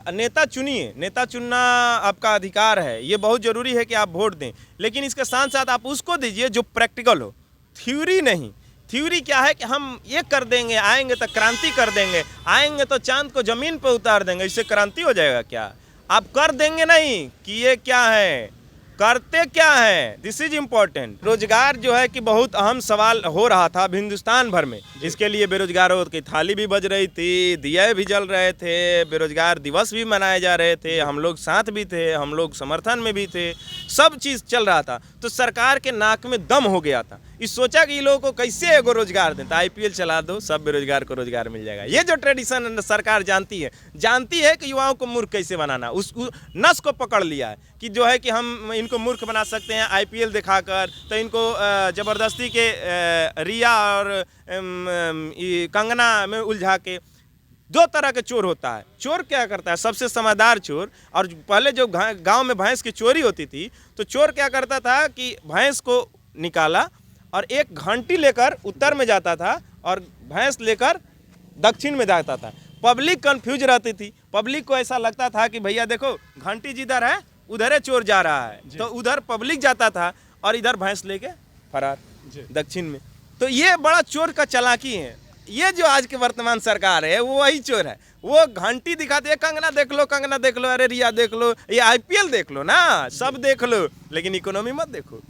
नेता चुनिए, नेता चुनना आपका अधिकार है, ये बहुत ज़रूरी है कि आप वोट दें, लेकिन इसके साथ साथ आप उसको दीजिए जो प्रैक्टिकल हो, थ्योरी नहीं। थ्योरी क्या है कि हम ये कर देंगे, आएंगे तो क्रांति कर देंगे, आएंगे तो चांद को ज़मीन पर उतार देंगे, इससे क्रांति हो जाएगा क्या? आप कर देंगे नहीं कि ये क्या है, करते क्या है, दिस इज इम्पोर्टेंट। रोजगार जो है कि बहुत अहम सवाल हो रहा था अब हिंदुस्तान भर में, इसके लिए बेरोजगारों की थाली भी बज रही थी, दिए भी जल रहे थे, बेरोजगार दिवस भी मनाए जा रहे थे, हम लोग साथ भी थे, हम लोग समर्थन में भी थे, सब चीज़ चल रहा था। तो सरकार के नाक में दम हो गया था, इस सोचा कि इन लोगों को कैसे एगो रोजगार दें, तो IPL चला दो, सब बेरोजगार को रोजगार मिल जाएगा। ये जो ट्रेडिशन सरकार जानती है कि युवाओं को मूर्ख कैसे बनाना, उस नस को पकड़ लिया है कि जो है कि हम इनको मूर्ख बना सकते हैं IPL दिखाकर। तो इनको ज़बरदस्ती के रिया और कंगना में उलझा के, दो तरह के चोर होता है। चोर क्या करता है, सबसे समझदार चोर, और पहले जो गांव में भैंस की चोरी होती थी तो चोर क्या करता था कि भैंस को निकाला और एक घंटी लेकर उत्तर में जाता था और भैंस लेकर दक्षिण में जाता था। पब्लिक कंफ्यूज रहती थी, पब्लिक को ऐसा लगता था कि भैया देखो घंटी जिधर है उधर चोर जा रहा है, तो उधर पब्लिक जाता था और इधर भैंस लेके फरार दक्षिण में। तो ये बड़ा चोर का चालाकी है। ये जो आज के वर्तमान सरकार है वो वही चोर है, वो घंटी दिखाते हैं, कंगना देख लो, कंगना देख लो, अरे रिया देख लो, ये IPL देख लो ना, सब देख लो, लेकिन इकोनॉमी मत देखो।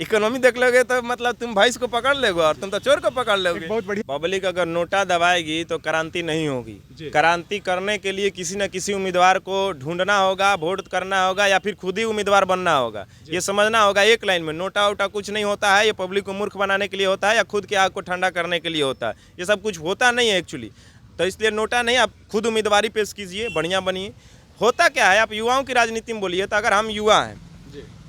इकोनॉमी देख लोगे तो मतलब तुम भैंस को पकड़ लोगे और तुम तो चोर को पकड़ लोगे। बहुत बढ़िया। पब्लिक अगर नोटा दबाएगी तो क्रांति नहीं होगी। क्रांति करने के लिए किसी न किसी उम्मीदवार को ढूंढना होगा, वोट करना होगा, या फिर खुद ही उम्मीदवार बनना होगा। ये समझना होगा एक लाइन में, नोटा वोटा कुछ नहीं होता है, ये पब्लिक को मूर्ख बनाने के लिए होता है या खुद के आग को ठंडा करने के लिए होता है। ये सब कुछ होता नहीं है एक्चुअली। तो इसलिए नोटा नहीं, आप खुद उम्मीदवारी पेश कीजिए, बढ़िया बनिए। होता क्या है, आप युवाओं की राजनीति में बोलिए, तो अगर हम युवा हैं,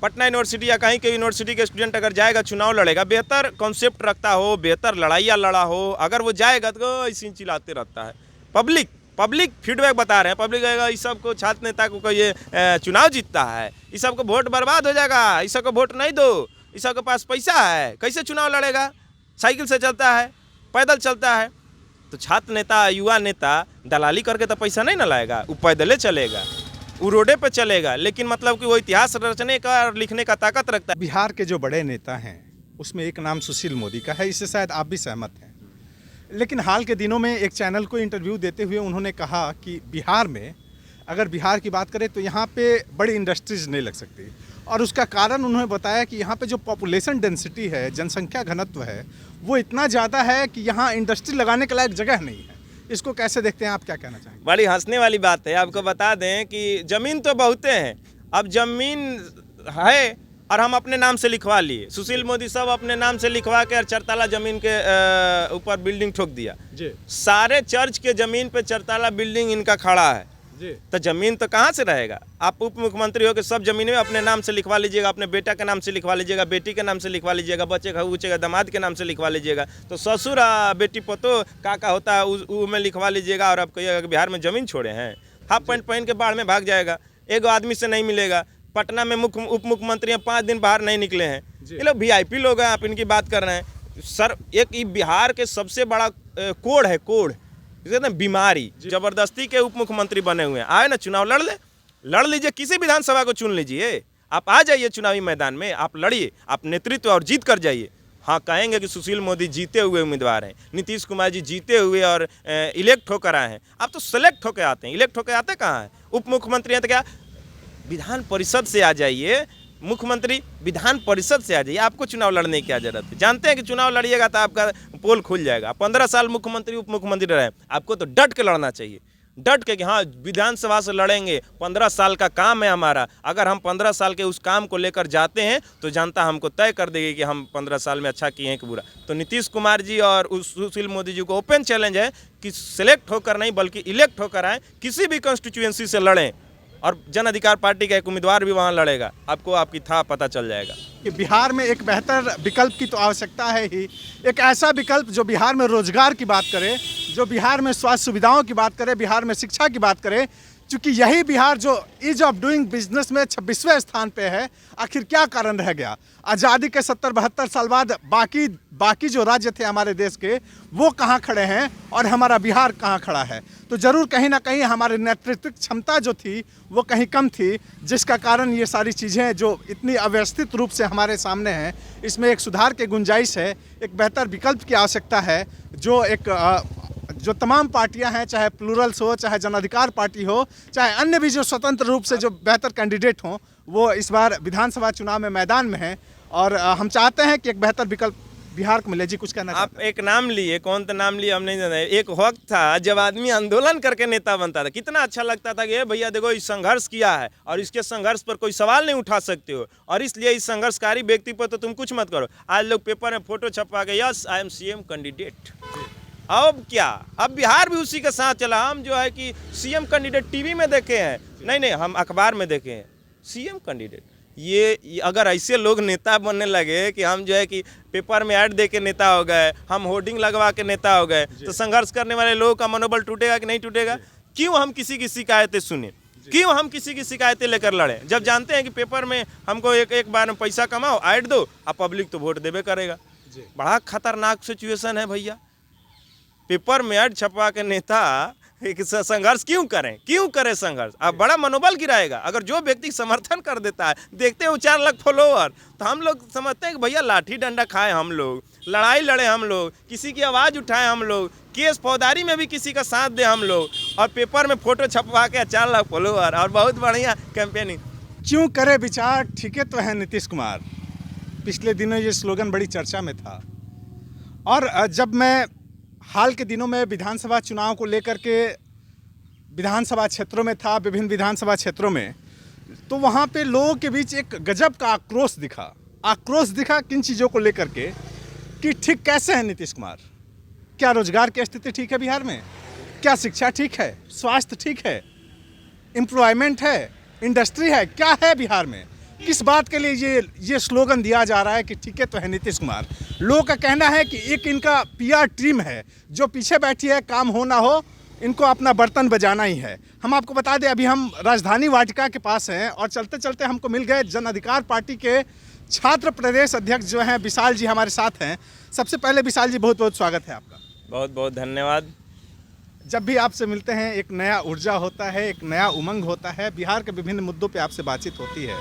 पटना यूनिवर्सिटी या कहीं के यूनिवर्सिटी के स्टूडेंट अगर जाएगा, चुनाव लड़ेगा, बेहतर कॉन्सेप्ट रखता हो, बेहतर लड़ाइयाँ लड़ा हो, अगर वो जाएगा तो ऐसे चिल्लाते रहता है। पब्लिक फीडबैक बता रहे हैं, पब्लिक कहेगा इस सब को, छात्र नेता को ये चुनाव जीतता है, इस सब को वोट बर्बाद हो जाएगा, इस सब को वोट नहीं दो, इस सब के पास पैसा है, कैसे चुनाव लड़ेगा, साइकिल से चलता है, पैदल चलता है। तो छात्र नेता, युवा नेता दलाली करके तो पैसा नहीं ना लाएगा, वो पैदले चलेगा, वो रोडे पे चलेगा, लेकिन मतलब कि वो इतिहास रचने का और लिखने का ताकत रखता है। बिहार के जो बड़े नेता हैं उसमें एक नाम सुशील मोदी का है, इससे शायद आप भी सहमत हैं। लेकिन हाल के दिनों में एक चैनल को इंटरव्यू देते हुए उन्होंने कहा कि बिहार में, अगर बिहार की बात करें तो यहाँ पे बड़ी इंडस्ट्रीज नहीं लग सकती, और उसका कारण उन्होंने बताया कि यहाँ पे जो पॉपुलेशन डेंसिटी है, जनसंख्या घनत्व है, वो इतना ज़्यादा है कि यहाँ इंडस्ट्री लगाने के लायक जगह नहीं है। इसको कैसे देखते हैं आप, क्या कहना चाहेंगे? बड़ी हंसने वाली बात है। आपको बता दें कि ज़मीन तो बहुते हैं, अब ज़मीन है और हम अपने नाम से लिखवा लिए, सुशील मोदी सब अपने नाम से लिखवा के और 4 ताला ज़मीन के ऊपर बिल्डिंग ठोक दिया। सारे चर्च के ज़मीन पे 4 ताला बिल्डिंग इनका खड़ा है, तो ज़मीन तो कहाँ से रहेगा? आप उप मुख्यमंत्री हो के सब ज़मीनें अपने नाम से लिखवा लीजिएगा, अपने बेटा के नाम से लिखवा लीजिएगा, बेटी के नाम से लिखवा लीजिएगा, बच्चे का उचेगा दामाद के नाम से लिखवा लीजिएगा, तो ससुर बेटी पतो काका होता है वो में लिखवा लीजिएगा। और आप कहिएगा बिहार में ज़मीन छोड़े हैं, हाफ पैंट पहन के बाढ़ में भाग जाएगा, एक आदमी से नहीं मिलेगा। पटना में उप मुख्यमंत्री 5 दिन बाहर नहीं निकले हैं, ये लोग VIP लोग हैं, आप इनकी बात कर रहे हैं। सर, एक बिहार के सबसे बड़ा कोड है, कोड कहते हैं बीमारी, जबरदस्ती के उप मुख्यमंत्री बने हुए हैं। आए ना, चुनाव लड़ लीजिए, किसी विधानसभा को चुन लीजिए, आप आ जाइए चुनावी मैदान में, आप लड़िए, आप नेतृत्व और जीत कर जाइए। हाँ, कहेंगे कि सुशील मोदी जीते हुए उम्मीदवार हैं, नीतीश कुमार जी जीते हुए और इलेक्ट होकर आए हैं। आप तो सेलेक्ट होकर आते हैं, इलेक्ट होकर आते कहाँ हैं? उप मुख्यमंत्री हैं तो क्या विधान परिषद से आ जाइए, मुख्यमंत्री विधान परिषद से आ जाइए, आपको चुनाव लड़ने की क्या जरूरत है? जानते हैं कि चुनाव लड़िएगा तो आपका पोल खुल जाएगा। 15 साल मुख्यमंत्री उप मुख्यमंत्री रहे, आपको तो डट के लड़ना चाहिए, डट के कि हाँ विधानसभा से लड़ेंगे, 15 साल का काम है हमारा। अगर हम 15 साल के उस काम को लेकर जाते हैं तो जनता हमको तय कर देगी कि हम 15 साल में अच्छा किए हैं कि बुरा। तो नीतीश कुमार जी और सुशील मोदी जी को ओपन चैलेंज है कि सिलेक्ट होकर नहीं बल्कि इलेक्ट होकर आए, किसी भी कंस्टिट्यूएंसी से लड़ें, और जन अधिकार पार्टी का एक उम्मीदवार भी वहाँ लड़ेगा, आपको आपकी था पता चल जाएगा कि बिहार में एक बेहतर विकल्प की तो आवश्यकता है ही, एक ऐसा विकल्प जो बिहार में रोजगार की बात करे, जो बिहार में स्वास्थ्य सुविधाओं की बात करे, बिहार में शिक्षा की बात करे, क्योंकि यही बिहार जो ईज ऑफ डूइंग बिजनेस में 26वें स्थान पे है, आखिर क्या कारण रह गया? आज़ादी के 70-72 साल बाद बाकी जो राज्य थे हमारे देश के, वो कहाँ खड़े हैं और हमारा बिहार कहाँ खड़ा है? तो ज़रूर कहीं ना कहीं हमारे नेतृत्व क्षमता जो थी वो कहीं कम थी, जिसका कारण ये सारी चीज़ें जो इतनी अव्यवस्थित रूप से हमारे सामने हैं, इसमें एक सुधार की गुंजाइश है, एक बेहतर विकल्प की आवश्यकता है, जो तमाम पार्टियां हैं, चाहे प्लूरल्स हो, चाहे जन अधिकार पार्टी हो, चाहे अन्य भी जो स्वतंत्र रूप से जो बेहतर कैंडिडेट हों, वो इस बार विधानसभा चुनाव में मैदान में हैं और हम चाहते हैं कि एक बेहतर विकल्प बिहार को मिले। जी कुछ कहना आप एक नाम लिए, कौन सा नाम लिए हम नहीं जानते। एक वक्त था जब आदमी आंदोलन करके नेता बनता था, कितना अच्छा लगता था कि ये भैया देखो इस संघर्ष किया है और इसके संघर्ष पर कोई सवाल नहीं उठा सकते हो और इसलिए इस संघर्षकारी व्यक्ति पर तो तुम कुछ मत करो। आज लोग पेपर में फोटो छपवा के yes I am CM candidate. अब क्या, अब बिहार भी उसी के साथ चला। हम जो है कि सीएम कैंडिडेट टीवी में देखे हैं, नहीं हम अखबार में देखे हैं सीएम कैंडिडेट। ये अगर ऐसे लोग नेता बनने लगे कि हम जो है कि पेपर में ऐड दे के नेता हो गए, हम होर्डिंग लगवा के नेता हो गए, तो संघर्ष करने वाले लोगों का मनोबल टूटेगा कि नहीं टूटेगा? क्यों हम किसी की शिकायतें सुने, क्यों हम किसी की शिकायतें लेकर लड़े, जब जानते हैं कि पेपर में हमको एक बार में पैसा कमाओ, ऐड दो, अब पब्लिक तो वोट देवे करेगा। बड़ा खतरनाक सिचुएशन है भैया। पेपर में ऐड छपवा के नेता संघर्ष क्यों करें संघर्ष? अब बड़ा मनोबल गिराएगा। अगर जो व्यक्ति समर्थन कर देता है, देखते हो 4 लाख फॉलोअर, तो हम लोग समझते हैं कि भैया लाठी डंडा खाए हम लोग, लड़ाई लड़े हम लोग, किसी की आवाज़ उठाए हम लोग, केस फौजदारी में भी किसी का साथ दे हम लोग, और पेपर में फोटो छपवा के 4 लाख फॉलोअर और बहुत बढ़िया कैंपेनिंग। क्यों करे विचार ठीके तो है नीतीश कुमार, पिछले दिनों ये स्लोगन बड़ी चर्चा में था। और जब मैं हाल के दिनों में विधानसभा चुनाव को लेकर के विधानसभा क्षेत्रों में था, विभिन्न विधानसभा क्षेत्रों में, तो वहाँ पे लोगों के बीच एक गजब का आक्रोश दिखा किन चीज़ों को लेकर के कि ठीक कैसे है नीतीश कुमार? क्या रोजगार की स्थिति ठीक है बिहार में? क्या शिक्षा ठीक है? स्वास्थ्य ठीक है? एम्प्लॉयमेंट है? इंडस्ट्री है? क्या है बिहार में? किस बात के लिए ये स्लोगन दिया जा रहा है कि ठीक है तो है नीतीश कुमार? लोगों का कहना है कि एक इनका पीआर टीम है जो पीछे बैठी है, काम हो ना हो इनको अपना बर्तन बजाना ही है। हम आपको बता दें, अभी हम राजधानी वाटिका के पास हैं और चलते चलते हमको मिल गए जन अधिकार पार्टी के छात्र प्रदेश अध्यक्ष जो हैं विशाल जी हमारे साथ हैं। सबसे पहले विशाल जी बहुत बहुत स्वागत है आपका। बहुत बहुत धन्यवाद। जब भी आपसे मिलते हैं एक नया ऊर्जा होता है, एक नया उमंग होता है, बिहार के विभिन्न मुद्दों पे आपसे बातचीत होती है।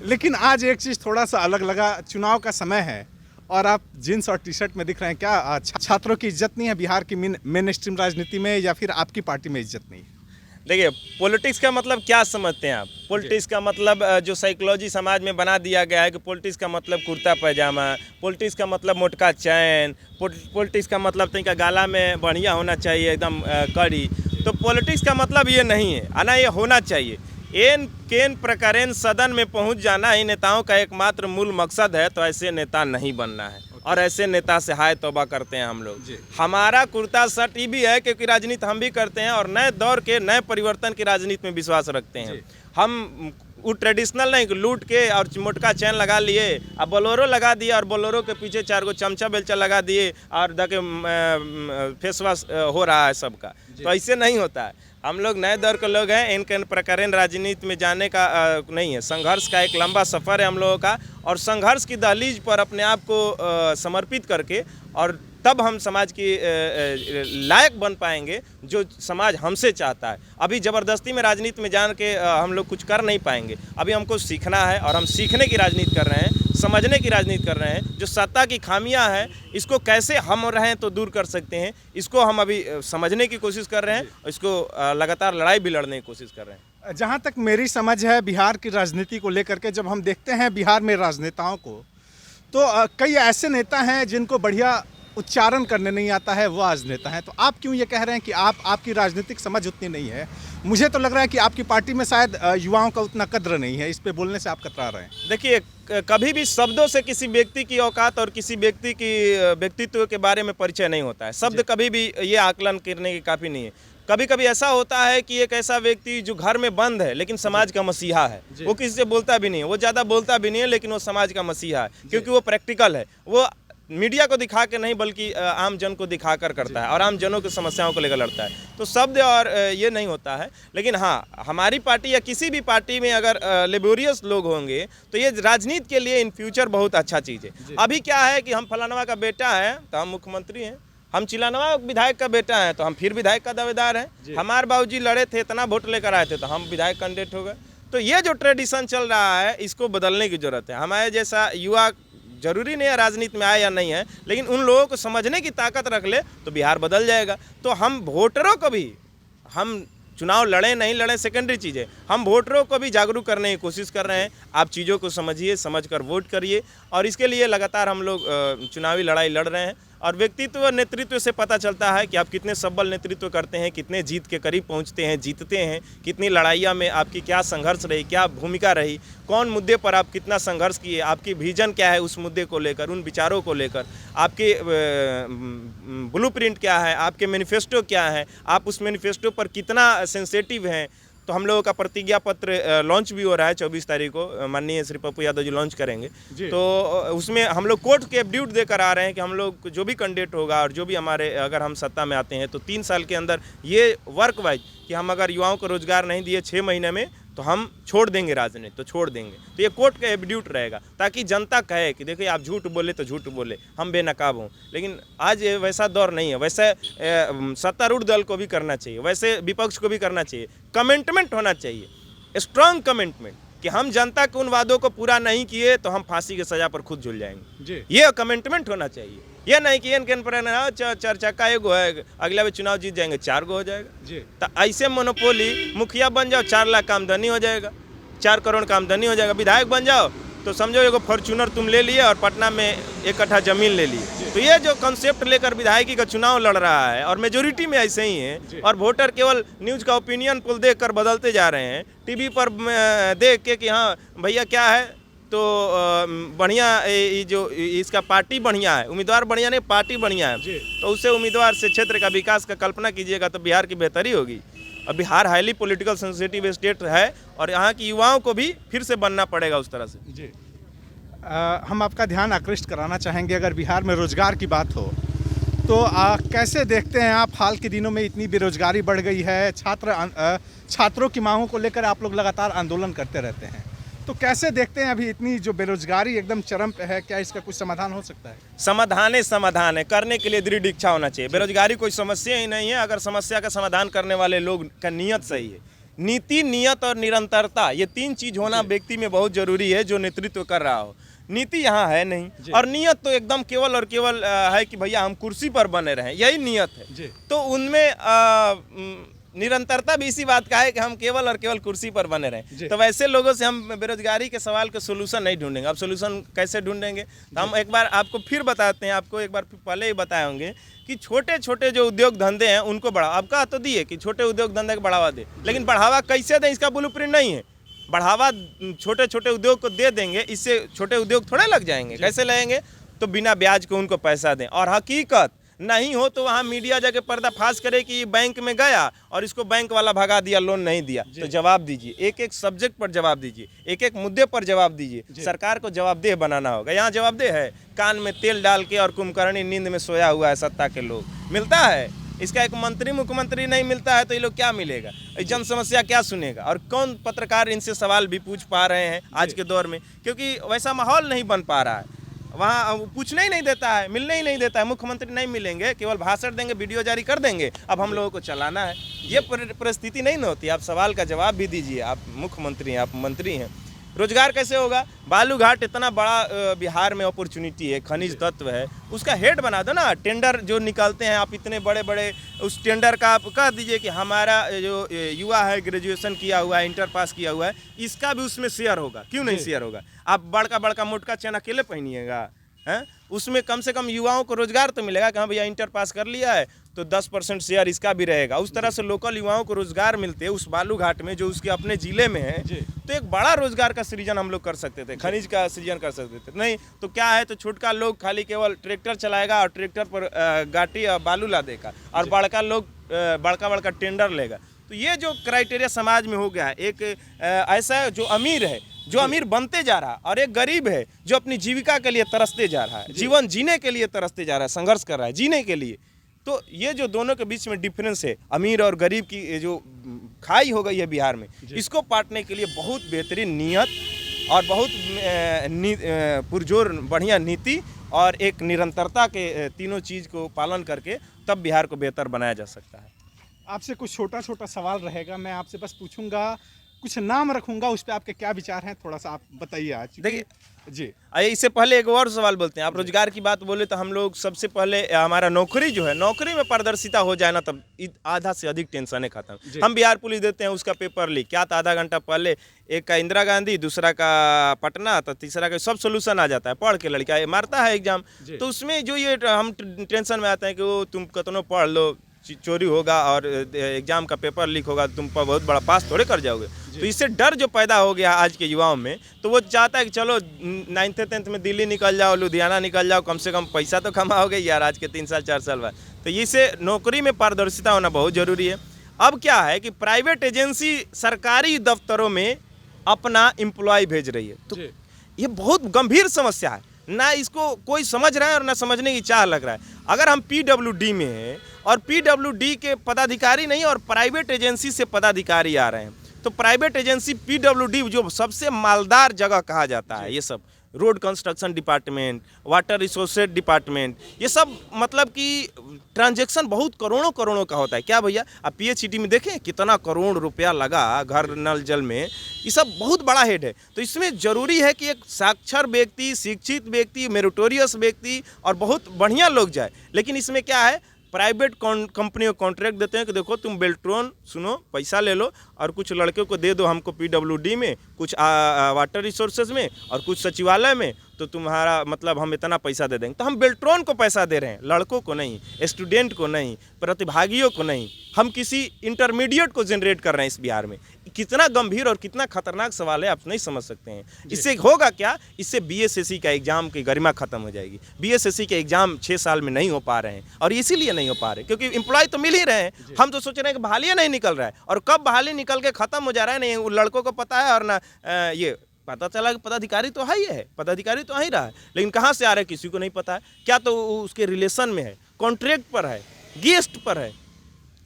लेकिन आज एक चीज़ थोड़ा सा अलग लगा, चुनाव का समय है और आप जीन्स और टी शर्ट में दिख रहे हैं। क्या छात्रों की इज्जत नहीं है बिहार की मेन स्ट्रीम राजनीति में, या फिर आपकी पार्टी में इज्जत नहीं है? देखिए, पॉलिटिक्स का मतलब क्या समझते हैं आप? पॉलिटिक्स का मतलब जो साइकोलॉजी समाज में बना दिया गया है कि पॉलिटिक्स का मतलब कुर्ता पैजामा, पॉलिटिक्स का मतलब मोटका चैन, पॉलिटिक्स का मतलब तनिका गाला में बढ़िया होना चाहिए एकदम कड़ी। तो पॉलिटिक्स का मतलब ये नहीं है, आना ये होना चाहिए। केन प्रकारेण सदन में पहुंच जाना ही नेताओं का एकमात्र मूल मकसद है। तो ऐसे नेता नहीं बनना है और ऐसे नेता से हाय तौबा करते हैं हम लोग। हमारा कुर्ता शर्ट ये भी है क्योंकि राजनीति हम भी करते हैं और नए दौर के नए परिवर्तन की राजनीति में विश्वास रखते हैं। हम वो ट्रेडिशनल नहीं लूट के और मोटका चैन लगा लिए और बोलोरो लगा दिए और बोलोरो के पीछे 4 गो चमचा बेलचा लगा दिए और देखे फेस वॉश हो रहा है सबका। तो ऐसे नहीं होता है। हम लोग नए दौर के लोग हैं, इनके प्रकारेण राजनीति में जाने का नहीं है। संघर्ष का एक लंबा सफ़र है हम लोगों का और संघर्ष की दहलीज पर अपने आप को समर्पित करके और तब हम समाज की लायक बन पाएंगे जो समाज हमसे चाहता है। अभी ज़बरदस्ती में राजनीति में जान के हम लोग कुछ कर नहीं पाएंगे। अभी हमको सीखना है और हम सीखने की राजनीति कर रहे हैं, समझने की राजनीति कर रहे हैं। जो सत्ता की खामियां हैं इसको कैसे हम रहें तो दूर कर सकते हैं, इसको हम अभी समझने की कोशिश कर रहे हैं। इसको लगातार लड़ाई भी लड़ने की कोशिश कर रहे हैं। जहाँ तक मेरी समझ है बिहार की राजनीति को लेकर के, जब हम देखते हैं बिहार में राजनेताओं को, तो कई ऐसे नेता हैं जिनको बढ़िया उच्चारण करने नहीं आता है, वो आज नेता हैं। तो आप क्यों ये कह रहे हैं कि आपकी राजनीतिक समझ उतनी नहीं है? मुझे तो लग रहा है कि आपकी पार्टी में शायद युवाओं का उतना कद्र नहीं है, इस पे बोलने से आप कतरा रहे हैं। देखिए, कभी भी शब्दों से किसी व्यक्ति की औकात और किसी व्यक्ति की व्यक्तित्व के बारे में परिचय नहीं होता है। शब्द कभी भी ये आकलन करने की काफ़ी नहीं है। कभी कभी ऐसा होता है कि एक ऐसा व्यक्ति जो घर में बंद है लेकिन समाज का मसीहा है, वो किसी से बोलता भी नहीं है, वो ज़्यादा बोलता भी नहीं है लेकिन वो समाज का मसीहा है, क्योंकि वो प्रैक्टिकल है। वो मीडिया को दिखा के नहीं बल्कि आम जन को दिखाकर करता है और आम जनों की समस्याओं को लेकर लड़ता है। तो शब्द और ये नहीं होता है। लेकिन हाँ, हमारी पार्टी या किसी भी पार्टी में अगर लेबोरियस लोग होंगे तो ये राजनीति के लिए इन फ्यूचर बहुत अच्छा चीज़ है। अभी क्या है कि हम फलानवा का बेटा है तो हम मुख्यमंत्री हैं, हम चिलानवा विधायक का बेटा है तो हम फिर विधायक का दावेदार हैं, हमारे बाबूजी लड़े थे, इतना वोट लेकर आए थे तो हम विधायक कैंडिडेट हो गए। तो ये जो ट्रेडिशन चल रहा है इसको बदलने की जरूरत है। हमारे जैसा युवा जरूरी नहीं है राजनीति में आए या नहीं है, लेकिन उन लोगों को समझने की ताकत रख ले तो बिहार बदल जाएगा। तो हम वोटरों को भी, हम चुनाव लड़ें नहीं लड़ें सेकेंडरी चीज़ है, हम वोटरों को भी जागरूक करने की कोशिश कर रहे हैं। आप चीज़ों को समझिए, समझकर वोट करिए और इसके लिए लगातार हम लोग चुनावी लड़ाई लड़ रहे हैं। और व्यक्तित्व नेतृत्व से पता चलता है कि आप कितने सबल नेतृत्व करते हैं, कितने जीत के करीब पहुंचते हैं, जीतते हैं, कितनी लड़ाइयाँ में आपकी क्या संघर्ष रही, क्या भूमिका रही, कौन मुद्दे पर आप कितना संघर्ष किए, आपकी विजन क्या है उस मुद्दे को लेकर, उन विचारों को लेकर, आपके ब्लूप्रिंट क्या है, आपके मैनिफेस्टो क्या है, आप उस मैनिफेस्टो पर कितना सेंसिटिव हैं। तो हम लोगों का प्रतिज्ञा पत्र लॉन्च भी हो रहा है 24 तारीख को, माननीय श्री पप्पू यादव जी लॉन्च करेंगे। तो उसमें हम लोग कोर्ट के एफिडेविट देकर आ रहे हैं कि हम लोग जो भी कैंडिडेट होगा और जो भी हमारे, अगर हम सत्ता में आते हैं तो 3 साल के अंदर ये वर्क वाइज कि हम अगर युवाओं को रोजगार नहीं दिए 6 महीने में तो हम छोड़ देंगे राजनीति, तो छोड़ देंगे। तो ये कोर्ट का एफिडेविट रहेगा ताकि जनता कहे कि देखिए आप झूठ बोले तो झूठ बोले, हम बेनकाब हों। लेकिन आज वैसा दौर नहीं है, वैसे सत्तारूढ़ दल को भी करना चाहिए, वैसे विपक्ष को भी करना चाहिए। कमिटमेंट होना चाहिए, स्ट्रांग कमिटमेंट कि हम जनता के उन वादों को पूरा नहीं किए तो हम फांसी की सजा पर खुद झूल जाएंगे। ये कमिटमेंट होना चाहिए। ये नहीं कि इनके चार चक्का एगो है, अगला भी चुनाव जीत जाएंगे 4 गो हो जाएगा। तो ऐसे मोनोपोली मुखिया बन जाओ 4 लाख का आमदनी हो जाएगा, 4 करोड़ का आमदनी हो जाएगा। विधायक बन जाओ तो समझो एगो फॉर्च्यूनर तुम ले लिए और पटना में 1 कट्ठा जमीन ले लिए। तो ये जो कॉन्सेप्ट लेकर विधायकी का चुनाव लड़ रहा है और मेजोरिटी में ऐसे ही है, और वोटर केवल न्यूज़ का ओपिनियन पोल देख कर बदलते जा रहे हैं, टीवी पर देख के कि हाँ भैया क्या है तो बढ़िया, ये जो इसका पार्टी बढ़िया है, उम्मीदवार बढ़िया नहीं पार्टी बढ़िया है, तो उससे उम्मीदवार से क्षेत्र का विकास का कल्पना कीजिएगा तो बिहार की बेहतरी होगी। और Bihar highly political sensitive state है और यहाँ की युवाओं को भी फिर से बनना पड़ेगा उस तरह से। हम आपका ध्यान आकृष्ट कराना चाहेंगे, अगर बिहार में रोजगार की बात हो तो कैसे देखते हैं आप, हाल के दिनों में इतनी बेरोजगारी बढ़ गई है, छात्रों की मांगों को लेकर आप लोग लगातार आंदोलन करते रहते हैं, तो कैसे देखते हैं अभी इतनी जो बेरोजगारी एकदम चरम पे है, क्या इसका कुछ समाधान हो सकता है? समाधान है, करने के लिए दृढ़ इच्छा होना चाहिए। बेरोजगारी कोई समस्या ही नहीं है अगर समस्या का समाधान करने वाले लोग का नियत सही है। नीति, नियत और निरंतरता, ये 3 चीज होना व्यक्ति में बहुत जरूरी है जो नेतृत्व कर रहा हो। नीति यहाँ है नहीं और नियत तो एकदम केवल और केवल है कि भैया हम कुर्सी पर बने रहें, यही नियत है। तो उनमें निरंतरता भी इसी बात का है कि हम केवल और केवल कुर्सी पर बने रहें। तो वैसे लोगों से हम बेरोजगारी के सवाल के सोल्यूशन नहीं ढूंढेंगे। अब सोल्यूशन कैसे ढूंढेंगे तो हम एक बार आपको फिर बताते हैं, आपको एक बार पहले ही बताए होंगे कि छोटे छोटे जो उद्योग धंधे हैं उनको बढ़ावा, अब कहा तो दिए कि छोटे उद्योग धंधे को बढ़ावा दे, लेकिन बढ़ावा कैसे दें इसका ब्लूप्रिंट नहीं है। बढ़ावा छोटे छोटे उद्योग को दे देंगे, इससे छोटे उद्योग थोड़े लग जाएंगे। कैसे लगेंगे? तो बिना ब्याज के उनको पैसा दें। और हकीकत नहीं हो तो वहाँ मीडिया जाके पर्दाफाश करे कि बैंक में गया और इसको बैंक वाला भगा दिया, लोन नहीं दिया। तो जवाब दीजिए, एक एक सब्जेक्ट पर जवाब दीजिए, एक एक मुद्दे पर जवाब दीजिए। सरकार को जवाबदेह बनाना होगा। यहाँ जवाबदेह है, कान में तेल डाल के और कुंभकर्णी नींद में सोया हुआ है सत्ता के लोग, मिलता है इसका एक मंत्री मुख्यमंत्री नहीं मिलता है तो ये लोग क्या मिलेगा, जन समस्या क्या सुनेगा? और कौन पत्रकार इनसे सवाल भी पूछ पा रहे हैं आज के दौर में, क्योंकि वैसा माहौल नहीं बन पा रहा है। वहाँ पूछने ही नहीं देता है, मिलने ही नहीं देता है। मुख्यमंत्री नहीं मिलेंगे, केवल भाषण देंगे, वीडियो जारी कर देंगे, अब हम लोगों को चलाना है। ये परिस्थिति नहीं होती। आप सवाल का जवाब भी दीजिए, आप मुख्यमंत्री हैं, आप मंत्री हैं। रोजगार कैसे होगा? बालूघाट इतना बड़ा बिहार में अपॉर्चुनिटी है, खनिज तत्व है, उसका हेड बना दो ना। टेंडर जो निकालते हैं आप इतने बड़े बड़े, उस टेंडर का आप कह दीजिए कि हमारा जो युवा है ग्रेजुएशन किया हुआ है, इंटर पास किया हुआ है, इसका भी उसमें शेयर होगा। क्यों नहीं शेयर होगा? आप बड़का बड़का मोटका चैन अकेले पहनिएगा हैं? उसमें कम से कम युवाओं को रोजगार तो मिलेगा कि हाँ भैया इंटर पास कर लिया है तो 10% शेयर इसका भी रहेगा। उस तरह से लोकल युवाओं को रोजगार मिलते हैं उस बालूघाट में जो उसके अपने जिले में है, तो एक बड़ा रोजगार का सृजन हम लोग कर सकते थे, खनिज का सृजन कर सकते थे। नहीं तो क्या है, तो छोटका लोग खाली केवल ट्रैक्टर चलाएगा और ट्रैक्टर पर गाटी बालू ला देगा, और बड़का लोग बड़का बड़का टेंडर लेगा। तो ये जो क्राइटेरिया समाज में हो गया है, एक ऐसा जो अमीर है, जो अमीर बनते जा रहा है, और एक गरीब है जो अपनी जीविका के लिए तरसते जा रहा है, जीवन जीने के लिए तरसते जा रहा है, संघर्ष कर रहा है जीने के लिए। तो ये जो दोनों के बीच में डिफरेंस है, अमीर और गरीब की जो खाई हो गई है बिहार में, इसको पाटने के लिए बहुत बेहतरीन नीयत और बहुत पुरजोर बढ़िया नीति और एक निरंतरता के तीनों चीज़ को पालन करके तब बिहार को बेहतर बनाया जा सकता है। आपसे कुछ छोटा छोटा सवाल रहेगा, मैं आपसे बस पूछूंगा, कुछ नाम रखूंगा, उस पर आपके क्या विचार हैं, थोड़ा सा आप बताइए आज। देखिए जी, इससे पहले एक और सवाल बोलते हैं। आप रोजगार की बात बोले तो हम लोग सबसे पहले हमारा नौकरी जो है, नौकरी में पारदर्शिता हो जाए ना, तब आधा से अधिक टेंशन है खत्म। हम बिहार पुलिस देते हैं, उसका पेपर लीक, क्या था आधा घंटा पहले एक का इंदिरा गांधी, दूसरा का पटना, तो तीसरा का सब सोल्यूशन आ जाता है, पढ़ के लड़का मारता है एग्जाम। तो उसमें जो ये हम टेंशन में आते हैं कि वो तुम कितनों पढ़ लो, चोरी होगा और एग्जाम का पेपर लीक होगा, तुम पर बहुत बड़ा पास थोड़े कर जाओगे। तो इससे डर जो पैदा हो गया आज के युवाओं में, तो वो चाहता है कि चलो 9th 10th में दिल्ली निकल जाओ, लुधियाना निकल जाओ, कम से कम पैसा तो कमाओगे यार आज के 3 साल 4 साल बाद। तो इससे नौकरी में पारदर्शिता होना बहुत ज़रूरी है। अब क्या है कि प्राइवेट एजेंसी सरकारी दफ्तरों में अपना एम्प्लॉय भेज रही है, तो ये बहुत गंभीर समस्या है। ना इसको कोई समझ रहा है और ना समझने की चाह लग रहा है। अगर हम PWD में हैं और PWD के पदाधिकारी नहीं और प्राइवेट एजेंसी से पदाधिकारी आ रहे हैं, तो प्राइवेट एजेंसी PWD जो सबसे मालदार जगह कहा जाता है, ये सब road construction department, water resources department, ये सब मतलब कि ट्रांजैक्शन बहुत करोड़ों करोड़ों का होता है। क्या भैया आप PHED में देखें कितना करोड़ रुपया लगा घर नल जल में, ये सब बहुत बड़ा हेड है। तो इसमें ज़रूरी है कि एक साक्षर व्यक्ति, शिक्षित व्यक्ति, मेरिटोरियस व्यक्ति और बहुत बढ़िया लोग जाए। लेकिन इसमें क्या है, प्राइवेट कंपनी को कॉन्ट्रैक्ट देते हैं कि देखो तुम बेल्ट्रॉन सुनो, पैसा ले लो और कुछ लड़कों को दे दो हमको PWD में, कुछ वाटर रिसोर्सेज में और कुछ सचिवालय में, तो तुम्हारा मतलब हम इतना पैसा दे देंगे। तो हम बेल्ट्रॉन को पैसा दे रहे हैं, लड़कों को नहीं, स्टूडेंट को नहीं, प्रतिभागियों को नहीं, हम किसी इंटरमीडिएट को जनरेट कर रहे हैं इस बिहार में। कितना गंभीर और कितना खतरनाक सवाल है, आप नहीं समझ सकते हैं। इससे होगा क्या, इससे BSSC का एग्जाम की गरिमा खत्म हो जाएगी। BSSC के एग्जाम 6 साल में नहीं हो पा रहे हैं, और इसीलिए नहीं हो पा रहे क्योंकि एम्प्लॉय तो मिल ही रहे हैं। हम तो सोच रहे हैं कि बहाली नहीं निकल रहा है, और कब बहाली निकल के खत्म हो जा रहा है नहीं लड़कों को पता है। और ना ये पता चला कि पदाधिकारी तो है, पदाधिकारी तो आ ही रहा है, लेकिन कहाँ से आ रहा है किसी को नहीं पता है। क्या तो उसके रिलेशन में है, कॉन्ट्रैक्ट पर है, गेस्ट पर है।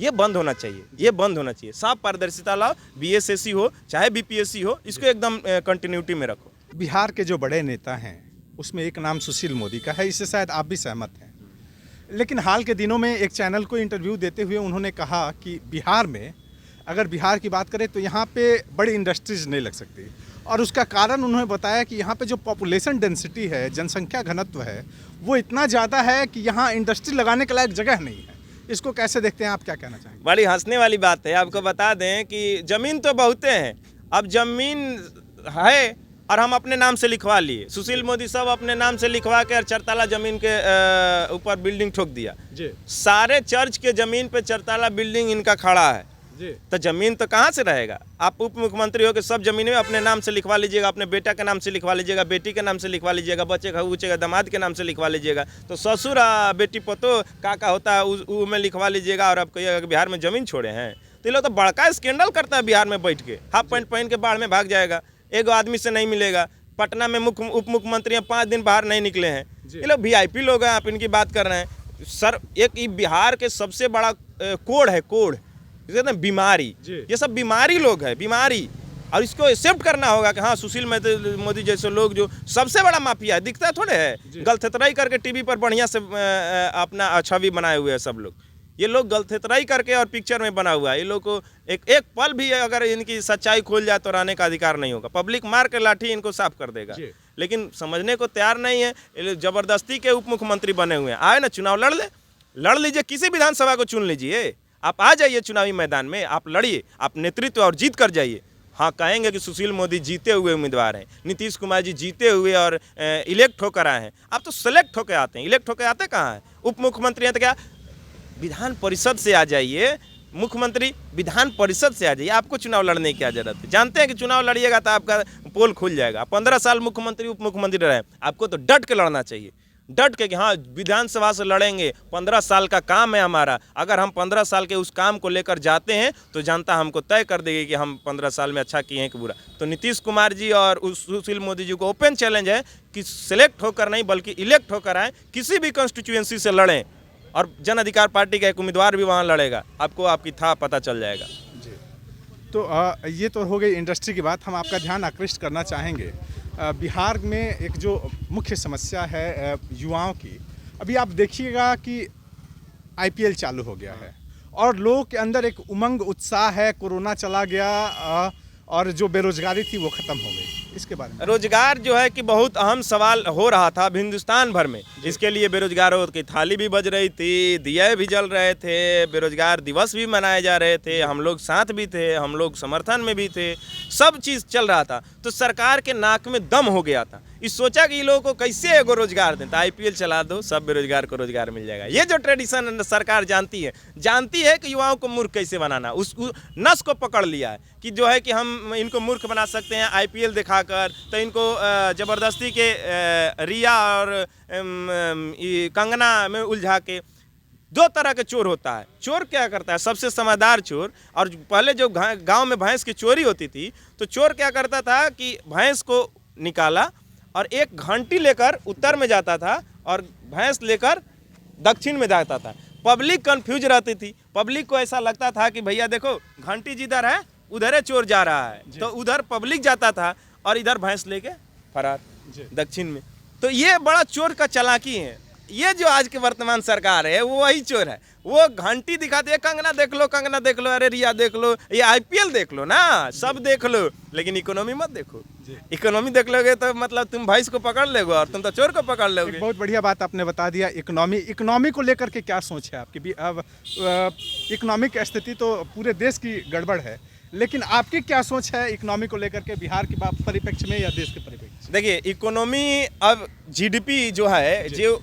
ये बंद होना चाहिए, ये बंद होना चाहिए। साफ पारदर्शिता लाओ, BSSC हो चाहे BPSC हो, इसको एकदम कंटिन्यूटी में रखो। बिहार के जो बड़े नेता हैं उसमें एक नाम सुशील मोदी का है, इससे शायद आप भी सहमत हैं। लेकिन हाल के दिनों में एक चैनल को इंटरव्यू देते हुए उन्होंने कहा कि बिहार में, अगर बिहार की बात करें तो यहाँ पे बड़ी इंडस्ट्रीज नहीं लग सकती, और उसका कारण उन्होंने बताया कि यहाँ पे जो पॉपुलेशन डेंसिटी है, जनसंख्या घनत्व है, वो इतना ज़्यादा है कि यहाँ इंडस्ट्री लगाने के लायक जगह नहीं है। इसको कैसे देखते हैं, आप क्या कहना चाहेंगे? बड़ी हंसने वाली बात है। आपको बता दें कि ज़मीन तो बहुते हैं, अब ज़मीन है और हम अपने नाम से लिखवा लिए। सुशील मोदी सब अपने नाम से लिखवा के और 4 ताला ज़मीन के ऊपर बिल्डिंग ठोक दिया जी। सारे चर्च के ज़मीन पे 4 ताला बिल्डिंग इनका खड़ा है जी। तो ज़मीन तो कहाँ से रहेगा? आप उप मुख्यमंत्री हो के सब ज़मीन में अपने नाम से लिखवा लीजिएगा, अपने बेटा के नाम से लिखवा लीजिएगा, बेटी के नाम से लिखवा लीजिएगा, बच्चे का बूचेगा दामाद के नाम से लिखवा लीजिएगा। तो ससुर बेटी पतो का होता है वो में लिखवा लीजिएगा। और आप कहिएगा बिहार में ज़मीन छोड़े हैं, तो ये लोग तो बड़का स्कैंडल करता है बिहार में बैठ के। हाफ पैंट पहन के बाढ़ में भाग जाएगा, एक आदमी से नहीं मिलेगा। पटना में उप मुख्यमंत्री 5 दिन बाहर नहीं निकले हैं, ये लोग VIP लोग हैं, आप इनकी बात कर रहे हैं। सर एक बिहार के सबसे बड़ा कोड है, कोड कहते हैं बीमारी, ये सब बीमारी लोग हैं, बीमारी। और इसको एक्सेप्ट करना होगा कि हाँ सुशील मोदी जैसे लोग जो सबसे बड़ा माफिया है, दिखता है थोड़े है, गलथेतराई करके टीवी पर बढ़िया से अपना छवि बनाए हुए हैं सब लोग। ये लोग गलथेतराई करके और पिक्चर में बना हुआ है। ये लोग को एक पल भी अगर इनकी सच्चाई खोल जाए तो रहने का अधिकार नहीं होगा। पब्लिक मार के लाठी इनको साफ कर देगा, लेकिन समझने को तैयार नहीं है। ये लोग जबरदस्ती के उप मुख्यमंत्री बने हुए हैं। आए ना चुनाव लड़ लीजिए, किसी विधानसभा को चुन लीजिए, आप आ जाइए चुनावी मैदान में, आप लड़िए, आप नेतृत्व और जीत कर जाइए। हाँ कहेंगे कि सुशील मोदी जीते हुए उम्मीदवार हैं, नीतीश कुमार जी जीते हुए और इलेक्ट होकर आए हैं। आप तो सेलेक्ट होकर आते हैं, इलेक्ट होकर आते कहाँ हैं? उप मुख्यमंत्री हैं तो क्या विधान परिषद से आ जाइए, मुख्यमंत्री विधान परिषद से आ जाइए, आपको चुनाव लड़ने की क्या जरूरत है? जानते हैं कि चुनाव लड़िएगा तो आपका पोल खुल जाएगा। 15 साल मुख्यमंत्री उप मुख्यमंत्री रहे, आपको तो डट के लड़ना चाहिए। डट के कि हाँ विधानसभा से लड़ेंगे, 15 साल का काम है हमारा, अगर हम 15 साल के उस काम को लेकर जाते हैं तो जनता हमको तय कर देगी कि हम 15 साल में अच्छा किए हैं कि बुरा। तो नीतीश कुमार जी और सुशील मोदी जी को ओपन चैलेंज है कि सिलेक्ट होकर नहीं बल्कि इलेक्ट होकर आए, किसी भी कॉन्स्टिट्यूएंसी से लड़ें, और जन अधिकार पार्टी का एक उम्मीदवार भी वहाँ लड़ेगा, आपको आपकी था पता चल जाएगा। तो ये तो हो गई इंडस्ट्री की बात। हम आपका ध्यान आकृष्ट करना चाहेंगे बिहार में एक जो मुख्य समस्या है युवाओं की। अभी आप देखिएगा कि आईपीएल चालू हो गया है और लोगों के अंदर एक उमंग उत्साह है, कोरोना चला गया और जो बेरोजगारी थी वो ख़त्म हो गई। इसके बारे में रोजगार जो है कि बहुत अहम सवाल हो रहा था अब हिंदुस्तान भर में, इसके लिए बेरोजगारों की थाली भी बज रही थी, दिए भी जल रहे थे, बेरोजगार दिवस भी मनाए जा रहे थे, हम लोग साथ भी थे, हम लोग समर्थन में भी थे, सब चीज़ चल रहा था। तो सरकार के नाक में दम हो गया था, इस सोचा कि ये लोगों को कैसे एगो रोजगार दें, तो आईपीएल चला दो, सब बेरोजगार को रोजगार मिल जाएगा। ये जो ट्रेडिशन सरकार जानती है कि युवाओं को मूर्ख कैसे बनाना, उस नस को पकड़ लिया है कि जो है कि हम इनको मूर्ख बना सकते हैं आईपीएल दिखाकर। तो इनको ज़बरदस्ती के रिया और कंगना में उलझा के, दो तरह के चोर होता है। चोर क्या करता है, सबसे समझदार चोर, और पहले जो गांव में भैंस की चोरी होती थी तो चोर क्या करता था कि भैंस को निकाला और एक घंटी लेकर उत्तर में जाता था और भैंस लेकर दक्षिण में जाता था। पब्लिक कंफ्यूज रहती थी, पब्लिक को ऐसा लगता था कि भैया देखो घंटी जिधर है उधर है चोर जा रहा है, तो उधर पब्लिक जाता था और इधर भैंस लेके फरार दक्षिण में। तो ये बड़ा चोर का चालाकी है। ये जो आज के वर्तमान सरकार है वो वही चोर है, वो घंटी दिखाते हैं, कंगना देख लो, कंगना देख लो, अरे रिया देख लो, ये आईपीएल देख लो ना, सब देख लो, लेकिन इकोनॉमी मत देखो। इकोनॉमी देख लोगे तो मतलब तुम भैंस को पकड़ लोगे और तुम तो चोर को पकड़ लोगे। बहुत बढ़िया बात आपने बता दिया। इकोनॉमी को लेकर के क्या सोच है आपकी? अब इकोनॉमिक स्थिति तो पूरे देश की गड़बड़ है, लेकिन आपकी क्या सोच है इकोनॉमी को लेकर के, बिहार के परिप्रेक्ष्य में या देश के परिप्रेक्ष्य? देखिए इकोनॉमी अब जीडीपी जो है जो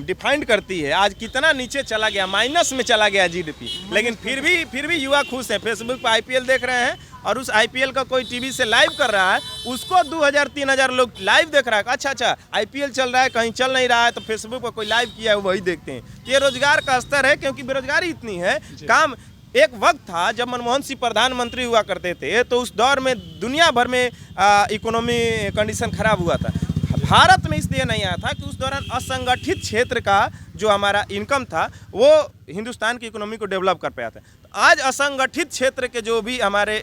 डिफाइंड करती है, आज कितना नीचे चला गया, माइनस में चला गया जीडीपी, लेकिन फिर भी युवा खुश हैं। फेसबुक पर आईपीएल देख रहे हैं और उस आईपीएल का कोई टीवी से लाइव कर रहा है, उसको 2000-3000 लोग लाइव देख रहा है। अच्छा आईपीएल चल रहा है, कहीं चल नहीं रहा है तो फेसबुक पर कोई लाइव किया है वही देखते हैं। ये रोजगार का स्तर है, क्योंकि बेरोजगारी इतनी है। काम एक वक्त था जब मनमोहन सिंह प्रधानमंत्री हुआ करते थे तो उस दौर में दुनिया भर में इकोनॉमी कंडीशन खराब हुआ था। भारत में इसलिए नहीं आया था कि उस दौरान असंगठित क्षेत्र का जो हमारा इनकम था वो हिंदुस्तान की इकोनॉमी को डेवलप कर पाया था। तो आज असंगठित क्षेत्र के जो भी हमारे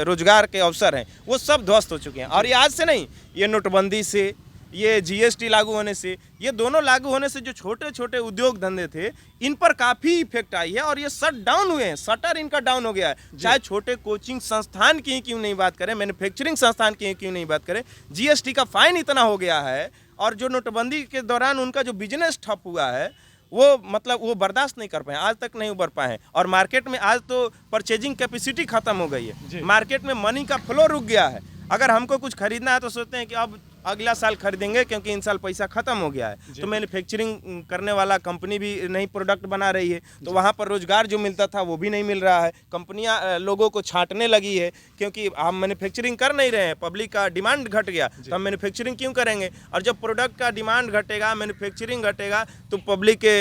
रोजगार के अवसर हैं वो सब ध्वस्त हो चुके हैं। और ये आज से नहीं, ये नोटबंदी से, ये जीएसटी लागू होने से, ये दोनों लागू होने से जो छोटे छोटे उद्योग धंधे थे इन पर काफ़ी इफेक्ट आई है और ये शट डाउन हुए हैं, शटर इनका डाउन हो गया है। चाहे छोटे कोचिंग संस्थान की क्यों नहीं बात करें, मैन्युफैक्चरिंग संस्थान की क्यों नहीं बात करें, जीएसटी का फाइन इतना हो गया है और जो नोटबंदी के दौरान उनका जो बिजनेस ठप हुआ है वो मतलब वो बर्दाश्त नहीं कर पाए, आज तक नहीं उबर पाए हैं। और मार्केट में आज तो परचेजिंग कैपेसिटी खत्म हो गई है, मार्केट में मनी का फ्लो रुक गया है। अगर हमको कुछ खरीदना है तो सोचते हैं कि अब अगला साल खरीदेंगे क्योंकि इन साल पैसा खत्म हो गया है। तो मैन्युफैक्चरिंग करने वाला कंपनी भी नई प्रोडक्ट बना रही है, तो वहाँ पर रोजगार जो मिलता था वो भी नहीं मिल रहा है। कंपनियाँ लोगों को छांटने लगी है क्योंकि हम मैन्युफैक्चरिंग कर नहीं रहे हैं, पब्लिक का डिमांड घट गया तो हम मैन्युफैक्चरिंग क्यों करेंगे। और जब प्रोडक्ट का डिमांड घटेगा, मैन्युफैक्चरिंग घटेगा तो पब्लिक के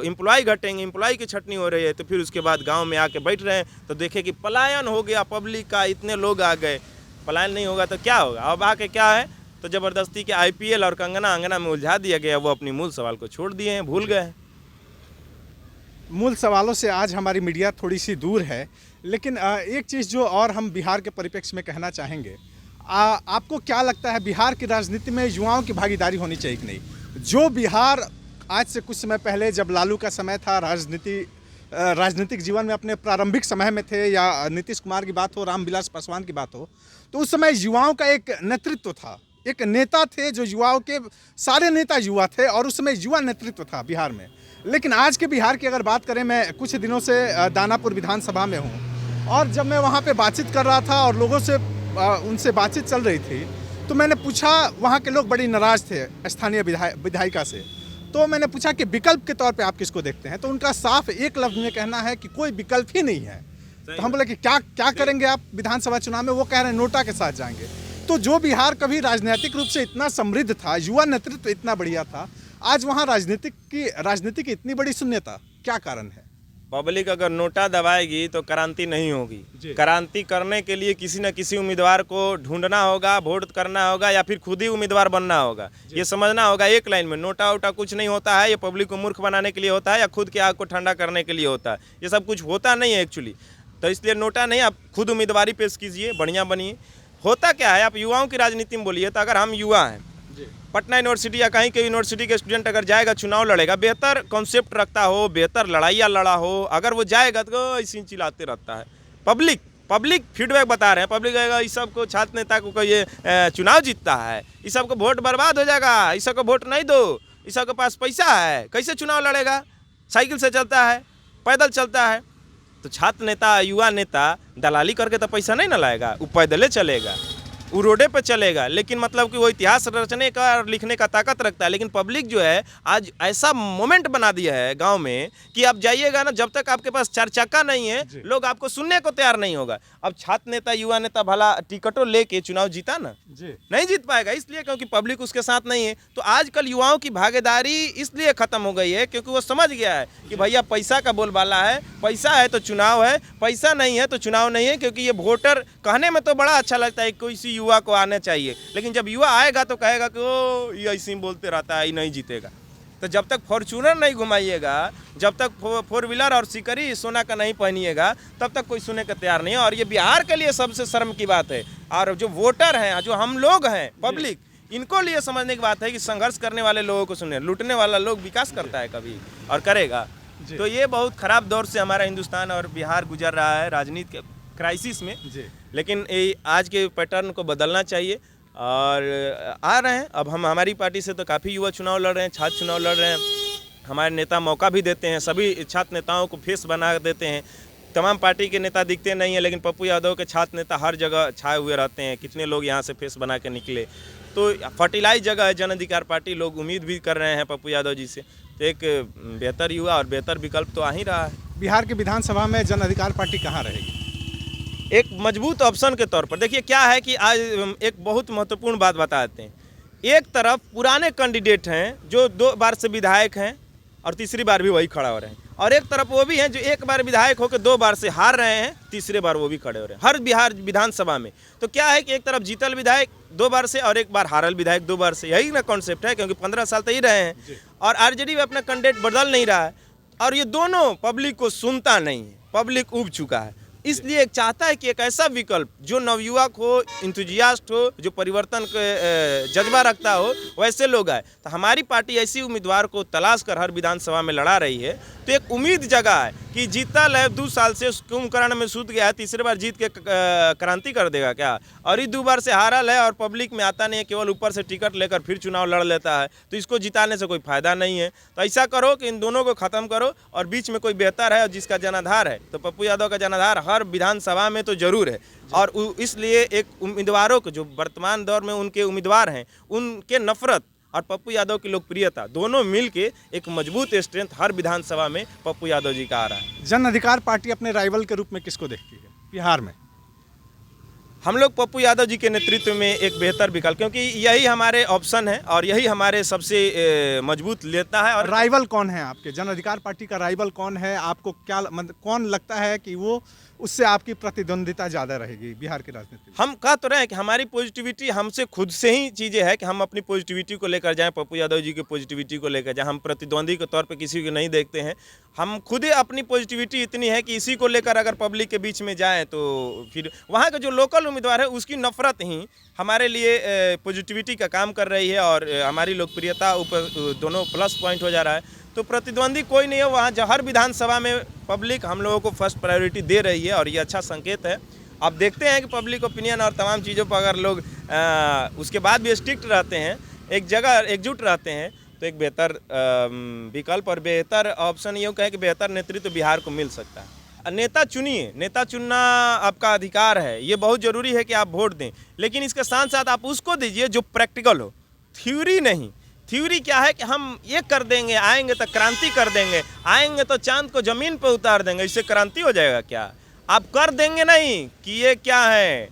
एम्प्लॉय घटेंगे, एम्प्लॉय की छटनी हो रही है। तो फिर उसके बाद गाँव में आके बैठ रहे हैं तो देखे कि पलायन हो गया पब्लिक का, इतने लोग आ गए। पलायन नहीं होगा तो क्या होगा, अब आके क्या है तो ज़बरदस्ती के आईपीएल और कंगना अंगना में उलझा दिया गया, वो अपनी मूल सवाल को छोड़ दिए हैं, भूल गए हैं। मूल सवालों से आज हमारी मीडिया थोड़ी सी दूर है, लेकिन एक चीज़ जो और हम बिहार के परिप्रेक्ष्य में कहना चाहेंगे, आपको क्या लगता है बिहार की राजनीति में युवाओं की भागीदारी होनी चाहिए कि नहीं? जो बिहार आज से कुछ समय पहले जब लालू का समय था, राजनीतिक जीवन में अपने प्रारंभिक समय में थे, या नीतीश कुमार की बात हो, रामविलास पासवान की बात हो, तो उस समय युवाओं का एक नेतृत्व था, एक नेता थे जो युवाओं के, सारे नेता युवा थे और उस समय युवा नेतृत्व था बिहार में। लेकिन आज के बिहार की अगर बात करें, मैं कुछ दिनों से दानापुर विधानसभा में हूँ और जब मैं वहाँ पे बातचीत कर रहा था और लोगों से उनसे बातचीत चल रही थी तो मैंने पूछा, वहाँ के लोग बड़ी नाराज़ थे स्थानीय विधायिका से, तो मैंने पूछा कि विकल्प के तौर पे आप किसको देखते हैं, तो उनका साफ एक लफ्ज़ में कहना है कि कोई विकल्प ही नहीं है। तो हम बोले कि क्या करेंगे आप विधानसभा चुनाव में? वो कह रहे हैं नोटा के साथ जाएंगे। तो जो बिहार कभी राजनीतिक रूप से इतना समृद्ध था, युवा नेतृत्व इतना बढ़िया था, आज वहाँ राजनीति की इतनी बड़ी शून्यता, क्या कारण है? पब्लिक अगर नोटा दबाएगी तो क्रांति नहीं होगी। जी। क्रांति करने के लिए किसी न किसी उम्मीदवार को ढूंढना होगा, वोट करना होगा या फिर खुद ही उम्मीदवार बनना होगा। ये समझना होगा एक लाइन में, नोटा वोटा कुछ नहीं होता है। ये पब्लिक को मूर्ख बनाने के लिए होता है या खुद के आग को ठंडा करने के लिए होता है। ये सब कुछ होता नहीं है एक्चुअली। तो इसलिए नोटा नहीं, आप खुद उम्मीदवारी पेश कीजिए, बढ़िया बनिए। होता क्या है, आप युवाओं की राजनीति में बोलिए तो अगर हम युवा हैं, पटना यूनिवर्सिटी या कहीं के यूनिवर्सिटी के स्टूडेंट अगर जाएगा, चुनाव लड़ेगा, बेहतर कॉन्सेप्ट रखता हो, बेहतर लड़ाइयाँ लड़ा हो, अगर वो जाएगा तो ऐसे ही चिल्लाते रहता है। पब्लिक फीडबैक बता रहे हैं, पब्लिक कहेगा इस सब को, छात्र नेता को ये चुनाव जीतता है, इस सब को वोट बर्बाद हो जाएगा, इस सब को वोट नहीं दो, इस सब के पास पैसा है, कैसे चुनाव लड़ेगा, साइकिल से चलता है, पैदल चलता है। तो छात्र नेता, युवा नेता दलाली करके तो पैसा नहीं ना लाएगा, वो पैदले चलेगा, वो रोडे पे चलेगा, लेकिन मतलब कि वो इतिहास रचने का और लिखने का ताकत रखता है। लेकिन पब्लिक जो है आज ऐसा मोमेंट बना दिया है गांव में कि आप जाइएगा ना, जब तक आपके पास चार चक्का नहीं है लोग आपको सुनने को तैयार नहीं होगा। अब छात्र नेता, युवा नेता भला टिकटों लेके चुनाव जीता ना, नहीं जीत पाएगा, इसलिए क्योंकि पब्लिक उसके साथ नहीं है। तो आजकल युवाओं की भागीदारी इसलिए खत्म हो गई है क्योंकि वो समझ गया है कि भैया पैसा का बोलबाला है, पैसा है तो चुनाव है, पैसा नहीं है तो चुनाव नहीं है। क्योंकि ये वोटर कहने में तो बड़ा अच्छा लगता है, कोई सी युवा को आना चाहिए, लेकिन जब युवा आएगा तो कहेगा कि ओ ये ऐसे ही बोलते रहता है, ये नहीं जीतेगा। तो जब तक फॉर्च्यूनर नहीं घुमाइएगा, जब तक फोर व्हीलर और सिकरी सोना का नहीं पहनिएगा, तब तक कोई सुनने का तैयार नहीं है। और ये बिहार के लिए सबसे शर्म की बात है। और जो वोटर हैं, जो हम लोग हैं, पब्लिक, इनको लिए समझने की बात है कि संघर्ष करने वाले लोगों को सुने, लूटने वाला लोग विकास करता है कभी और करेगा। तो ये बहुत खराब दौर से हमारा हिंदुस्तान और बिहार गुजर रहा है राजनीति के क्राइसिस में। लेकिन आज के पैटर्न को बदलना चाहिए और आ रहे हैं। अब हम हमारी पार्टी से तो काफ़ी युवा चुनाव लड़ रहे हैं, छात्र चुनाव लड़ रहे हैं। हमारे नेता मौका भी देते हैं, सभी छात्र नेताओं को फेस बना देते हैं। तमाम पार्टी के नेता दिखते नहीं हैं, लेकिन पप्पू यादव के छात्र नेता हर जगह छाए हुए रहते हैं। कितने लोग यहाँ से फेस बना के निकले। तो फर्टिलाइज जगह है जन अधिकार पार्टी, लोग उम्मीद भी कर रहे हैं पप्पू यादव जी से। तो एक बेहतर युवा और बेहतर विकल्प तो आ ही रहा है। बिहार के विधानसभा में जन अधिकार पार्टी कहाँ रहेगी? एक मजबूत ऑप्शन के तौर पर देखिए क्या है कि आज एक बहुत महत्वपूर्ण बात बताते हैं। एक तरफ पुराने कैंडिडेट हैं जो 2 बार से विधायक हैं और तीसरी बार भी वही खड़ा हो रहे हैं, और एक तरफ वो भी हैं जो 1 बार विधायक होकर 2 बार से हार रहे हैं, तीसरे बार वो भी खड़े हो रहे हैं हर बिहार विधानसभा में। तो क्या है कि एक तरफ जीतल विधायक 2 बार से और 1 बार हारल विधायक 2 बार से, यही ना कॉन्सेप्ट है। क्योंकि 15 साल तो ही रहे हैं और आरजेडी भी अपना कैंडिडेट बदल नहीं रहा है, और ये दोनों पब्लिक को सुनता नहीं है, पब्लिक उब चुका है। इसलिए एक चाहता है कि एक ऐसा विकल्प जो नवयुवक हो, इंथुजियास्ट हो, जो परिवर्तन के जज्बा रखता हो, वैसे लोग आए। तो हमारी पार्टी ऐसी उम्मीदवार को तलाश कर हर विधानसभा में लड़ा रही है। तो एक उम्मीद जगह है कि जीतल है, 2 साल से कुंभकर्ण में सूत गया है, तीसरे बार जीत के क्रांति कर देगा क्या? और ये 2 बार से हारल है और पब्लिक में आता नहीं है, केवल ऊपर से टिकट लेकर फिर चुनाव लड़ लेता है। तो इसको जिताने से कोई फायदा नहीं है। तो ऐसा करो कि इन दोनों को खत्म करो और बीच में कोई बेहतर है और जिसका जनाधार है। तो पप्पू यादव का जनाधार हर विधानसभा में तो जरूर है। और इसलिए एक उम्मीदवारों को, जो वर्तमान दौर में उनके उम्मीदवार हैं, उनके नफरत और पप्पू यादव की लोकप्रियता दोनों मिलके एक मजबूत स्ट्रेंथ हर विधानसभा में पप्पू यादव जी का आ रहा है। जन अधिकार पार्टी अपने राइवल के रूप में किसको देखती है बिहार में? हम लोग पप्पू यादव जी के नेतृत्व में एक बेहतर विकल्प, क्योंकि यही हमारे ऑप्शन है और यही हमारे सबसे मजबूत लेता है। और राइवल कौन है आपके? जन अधिकार पार्टी का राइवल कौन है आपको? क्या मतलब कौन लगता है कि वो उससे आपकी प्रतिद्वंदिता ज़्यादा रहेगी बिहार की राजनीति में? हम कह तो रहे हैं कि हमारी पॉजिटिविटी हमसे खुद से ही चीज़ें है कि हम अपनी पॉजिटिविटी को लेकर जाएं, पप्पू यादव जी की पॉजिटिविटी को लेकर जाएं। हम प्रतिद्वंदी के तौर पे किसी को नहीं देखते हैं। हम खुद ही अपनी पॉजिटिविटी इतनी है कि इसी को लेकर अगर पब्लिक के बीच में जाएं तो फिर वहाँ का जो लोकल उम्मीदवार है उसकी नफरत ही हमारे लिए पॉजिटिविटी का काम कर रही है और हमारी लोकप्रियता ऊपर दोनों प्लस पॉइंट हो जा रहा है। तो प्रतिद्वंदी कोई नहीं है वहाँ, जहाँ हर विधानसभा में पब्लिक हम लोगों को फर्स्ट प्रायोरिटी दे रही है और ये अच्छा संकेत है। अब देखते हैं कि पब्लिक ओपिनियन और तमाम चीज़ों पर अगर लोग उसके बाद भी स्ट्रिक्ट रहते हैं, एक जगह एकजुट रहते हैं, तो एक बेहतर विकल्प और बेहतर ऑप्शन ये कहें कि बेहतर नेतृत्व बिहार को मिल सकता है। नेता चुनिए, नेता चुनना आपका अधिकार है, ये बहुत ज़रूरी है कि आप वोट दें, लेकिन इसके साथ साथ आप उसको दीजिए जो प्रैक्टिकल हो, थ्योरी नहीं। थ्योरी क्या है कि हम ये कर देंगे, आएंगे तो क्रांति कर देंगे, आएंगे तो चांद को ज़मीन पर उतार देंगे, इससे क्रांति हो जाएगा क्या? आप कर देंगे नहीं कि ये क्या है,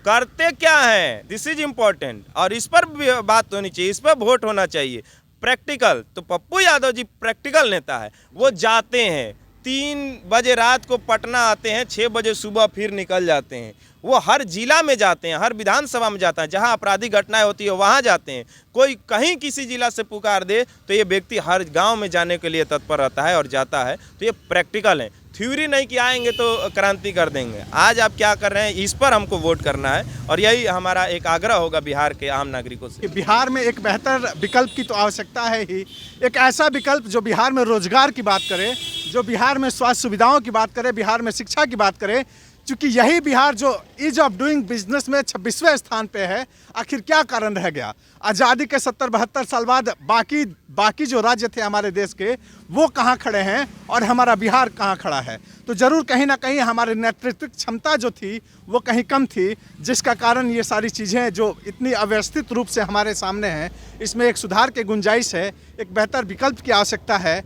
करते क्या है, दिस इज इम्पोर्टेंट। और इस पर भी बात होनी चाहिए, इस पर वोट होना चाहिए। प्रैक्टिकल, तो पप्पू यादव जी प्रैक्टिकल नेता है। वो जाते हैं 3 बजे रात को पटना आते हैं, 6 बजे सुबह फिर निकल जाते हैं। वो हर जिला में जाते हैं, हर विधानसभा में जाता है, जहां आपराधिक घटनाएं होती है वहां जाते हैं। कोई कहीं किसी जिला से पुकार दे तो ये व्यक्ति हर गांव में जाने के लिए तत्पर रहता है और जाता है। तो ये प्रैक्टिकल है, थ्योरी नहीं कि आएंगे तो क्रांति कर देंगे। आज आप क्या कर रहे हैं, इस पर हमको वोट करना है और यही हमारा एक आग्रह होगा बिहार के आम नागरिकों से। बिहार में एक बेहतर विकल्प की तो आवश्यकता है ही, एक ऐसा विकल्प जो बिहार में रोजगार की बात करे, जो बिहार में स्वास्थ्य सुविधाओं की बात करे, बिहार में शिक्षा की बात करे। चूँकि यही बिहार जो ईज ऑफ डूइंग बिजनेस में 26वें स्थान पे है, आखिर क्या कारण रह गया? आज़ादी के 70-72 साल बाद बाकी जो राज्य थे हमारे देश के, वो कहाँ खड़े हैं और हमारा बिहार कहाँ खड़ा है? तो ज़रूर कहीं ना कहीं हमारे नेतृत्व क्षमता जो थी वो कहीं कम थी, जिसका कारण ये सारी चीज़ें जो इतनी अव्यवस्थित रूप से हमारे सामने हैं, इसमें एक सुधार की गुंजाइश है, एक बेहतर विकल्प की आवश्यकता है।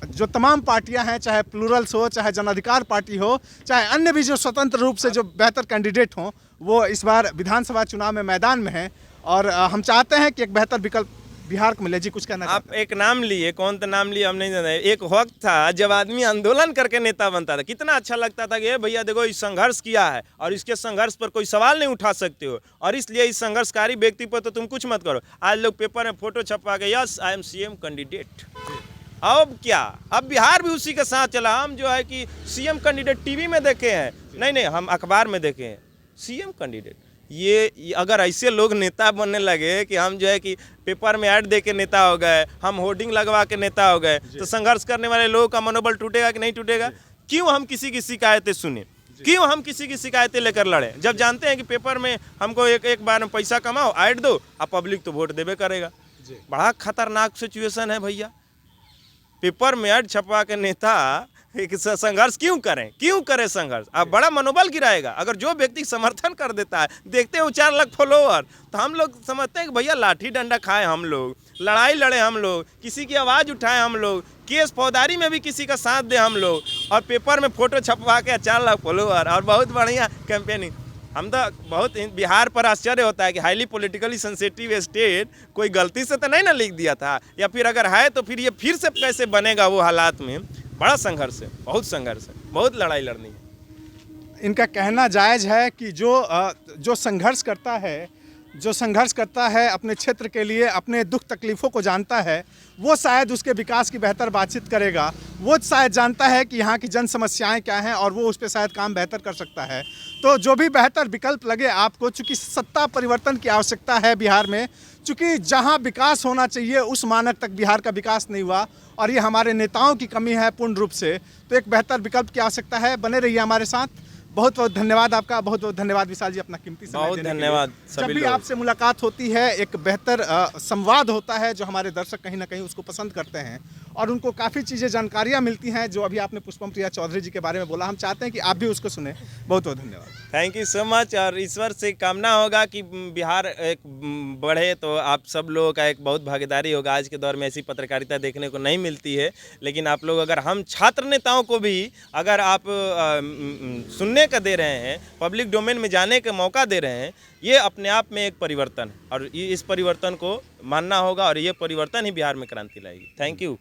जो तमाम पार्टियां हैं, चाहे प्लूरल्स हो, चाहे जन अधिकार पार्टी हो, चाहे अन्य भी जो स्वतंत्र रूप से जो बेहतर कैंडिडेट हों, वो इस बार विधानसभा चुनाव में मैदान में हैं और हम चाहते हैं कि एक बेहतर विकल्प बिहार को मिले। जी कुछ कहना आप एक नाम लिए, कौन सा नाम लिए हम नहीं जानते। एक वक्त था जब आदमी आंदोलन करके नेता बनता था, कितना अच्छा लगता था कि भैया देखो इस संघर्ष किया है और इसके संघर्ष पर कोई सवाल नहीं उठा सकते हो और इसलिए इस संघर्षकारी व्यक्ति पर तो तुम कुछ मत करो। आज लोग पेपर में फोटो छपवा के yes I am CM candidate. अब क्या, अब बिहार भी उसी के साथ चला। हम जो है कि सीएम कैंडिडेट टीवी में देखे हैं, नहीं हम अखबार में देखे हैं सीएम कैंडिडेट। ये अगर ऐसे लोग नेता बनने लगे कि हम जो है कि पेपर में ऐड दे के नेता हो गए, हम होर्डिंग लगवा के नेता हो गए, तो संघर्ष करने वाले लोगों का मनोबल टूटेगा कि नहीं टूटेगा? क्यों हम किसी की शिकायतें सुने, क्यों हम किसी की शिकायतें लेकर लड़े, जब जानते हैं कि पेपर में हमको एक बार में पैसा कमाओ, ऐड दो, अब पब्लिक तो वोट देवे करेगा। बड़ा खतरनाक सिचुएशन है भैया। पेपर में ऐड छपवा के नेता संघर्ष क्यों करें संघर्ष? अब बड़ा मनोबल गिराएगा। अगर जो व्यक्ति समर्थन कर देता है, देखते हैं 4 लाख फॉलोअर, तो हम लोग समझते हैं कि भैया लाठी डंडा खाए हम लोग, लड़ाई लड़े हम लोग, किसी की आवाज़ उठाए हम लोग, केस फौजदारी में भी किसी का साथ दे हम लोग, और पेपर में फोटो छपवा के 4 लाख फॉलोअर और बहुत बढ़िया कैंपेनिंग। हम तो बहुत बिहार पर आश्चर्य होता है कि हाईली पॉलिटिकली सेंसिटिव स्टेट कोई गलती से तो नहीं ना लिख दिया था, या फिर अगर है तो फिर ये फिर से कैसे बनेगा वो हालात में। बड़ा संघर्ष है, बहुत संघर्ष है, बहुत लड़ाई लड़नी है। इनका कहना जायज़ है कि जो संघर्ष करता है अपने क्षेत्र के लिए, अपने दुख तकलीफ़ों को जानता है, वो शायद उसके विकास की बेहतर बातचीत करेगा। वो शायद जानता है कि यहाँ की जन समस्याएं क्या हैं और वो उस पर शायद काम बेहतर कर सकता है। तो जो भी बेहतर विकल्प लगे आपको, चूँकि सत्ता परिवर्तन की आवश्यकता है बिहार में, चूँकि जहाँ विकास होना चाहिए उस मानक तक बिहार का विकास नहीं हुआ और ये हमारे नेताओं की कमी है पूर्ण रूप से। तो एक बेहतर विकल्प की आवश्यकता है। बने रहिए हमारे साथ। बहुत बहुत धन्यवाद आपका, बहुत बहुत धन्यवाद विशाल जी अपना कीमती समय बहुत देने के लिए। धन्यवाद। जब भी आपसे मुलाकात होती है एक बेहतर संवाद होता है जो हमारे दर्शक कहीं ना कहीं उसको पसंद करते हैं और उनको काफ़ी चीज़ें जानकारियाँ मिलती हैं। जो अभी आपने पुष्पम प्रिया चौधरी जी के बारे में बोला, हम चाहते हैं कि आप भी उसको सुने। बहुत बहुत धन्यवाद। Thank you so much. और ईश्वर से कामना होगा कि बिहार एक बढ़े, तो आप सब लोगों का एक बहुत भागीदारी होगा। आज के दौर में ऐसी पत्रकारिता देखने को नहीं मिलती है, लेकिन आप लोग अगर हम छात्र नेताओं को भी अगर आप सुनने का दे रहे हैं, पब्लिक डोमेन में जाने का मौका दे रहे हैं, ये अपने आप में एक परिवर्तन है और इस परिवर्तन को मानना होगा और ये परिवर्तन ही बिहार में क्रांति लाएगी। Thank you.